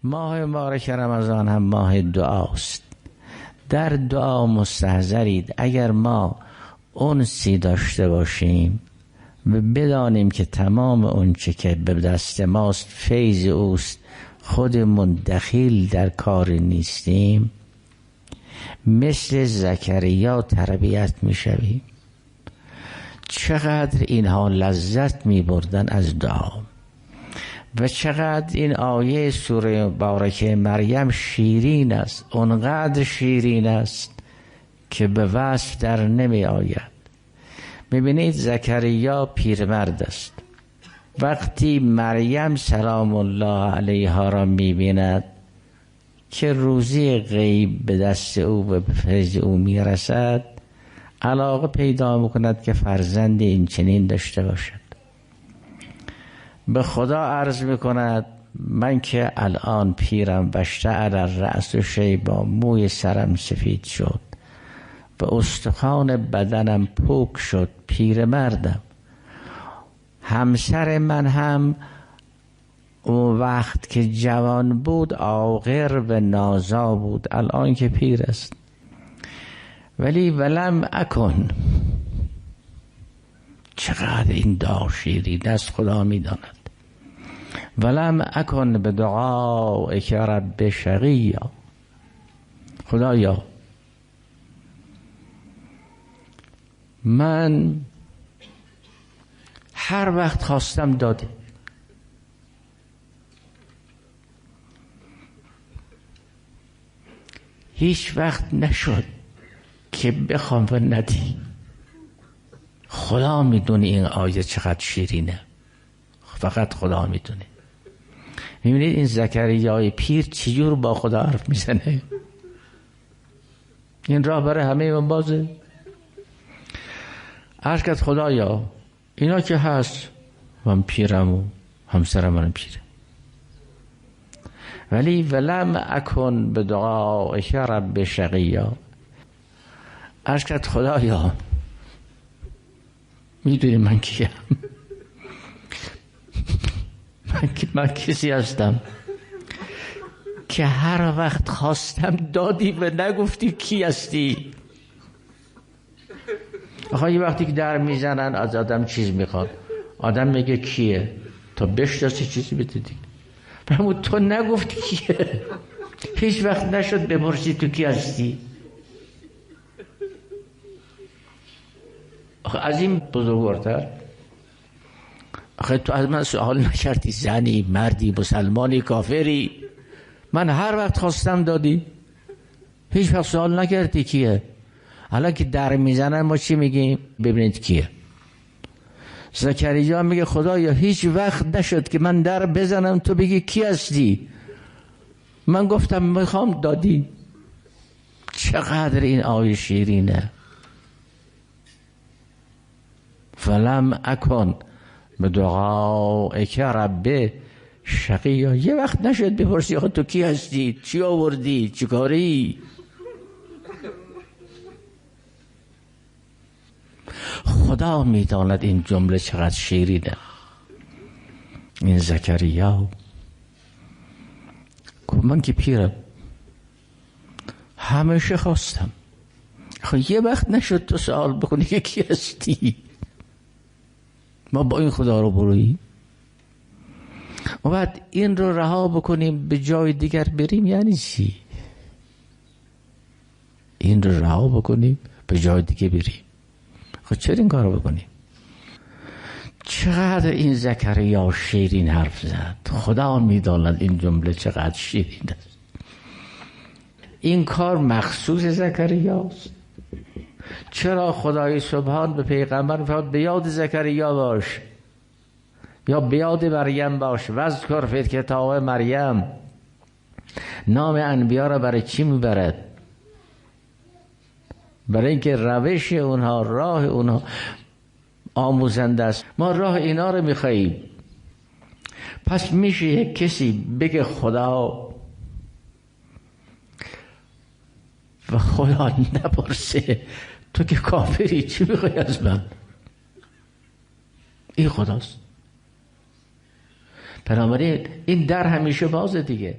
ماه مبارک رمضان هم ماه دعاست. در دعا مستحضرید. اگر ما انسی داشته باشیم و بدانیم که تمام اونچه که به دست ماست فیض اوست، خودمون دخیل در کار نیستیم، مثل زکریا تربیت میشویم. چقدر اینها لذت میبردن از دعا و چقدر این آیه سوره مبارکه مریم شیرین است، اونقدر شیرین است که به وصف در نمی آید. میبینید زکریا پیرمرد است. وقتی مریم سلام الله علیها را میبیند که روزی غیب به دست او و به فیض او میرسد، علاقه پیدا میکند که فرزند این چنین داشته باشد. به خدا عرض میکند من که الان پیرم و اشتعل الرأس شیبا، موی سرم سفید شد و استخوان بدنم پوک شد، پیرمردم. همسر من هم اون وقت که جوان بود عاقر و نازا بود، الان که پیر است. ولی ولم اکن، چقدر این دعا شیرین است خدا میداند. ولم اکن به دعایک رب شقیا، خدایا من هر وقت خواستم دادی، هیچ وقت نشد که بخوام و ندی. خدا میدونه این آیه چقدر شیرینه، فقط خدا میدونه. میبینید این زکریای پیر چجور با خدا حرف میزنه. این راه برای همه من بازه. عرض کرد خدایا اینا که هست، من پیرم و همسرم من پیره، ولی ولم اکن به دعایک رب شقیا. عرض کرد خدایا میدونی من کیم؟ من کسی هستم که هر وقت خواستم دادی و نگفتی کی هستی. آخه یه وقتی که در میزنن از آدم چیز میخواد، آدم میگه کیه تا بشناسی چیزی بده دیگه. اما تو نگفتی کیه، هیچ وقت نشد بپرسی تو کی هستی. آخه از این بزرگوارتر، آخه تو از من سوال نکردی زنی مردی مسلمانی کافری، من هر وقت خواستم دادی، هیچ وقت سوال نکردی کیه. حالا که در میزنن ما چی میگیم؟ ببینید کیه. زکریا میگه خدایا هیچ وقت نشد که من در بزنم تو بگی کی هستی. من گفتم میخوام دادی. چقدر این آیه شیرینه. فلم اکن به دعایک رب شقیا. یه وقت نشد بپرسی تو کی هستی، چی آوردی، چی کاری. خدا میداند این جمله چقدر شیرینه. این زکریا من که پیرم همیشه خواستم، یه وقت نشد تو سوال بکنی که کی هستی. ما با این خدا رو برویم و بعد این رو رها بکنیم به جای دیگر بریم، یعنی چی؟ این رو رها بکنیم به جای دیگه بریم. خب چرا این کار رو بکنیم؟ چقدر این زکریا شیرین حرف زد. خدا میداند این جمله چقدر شیرین است. این کار مخصوص زکریاست. چرا خدای سبحان به پیغمبر فرمود به یاد زکریا باش یا به یاد مریم باش. واذکر فی الکتاب مریم. نام انبیا را برای چی میبرد؟ برای اینکه روش اونها، راه اونها آموزنده است. ما راه اینا رو میخواییم. پس میشه یک کسی بگه خدا و خدا نپرسه تو که کافری چی میخوای از من؟ این خداست. بنابراین این در همیشه بازه دیگه.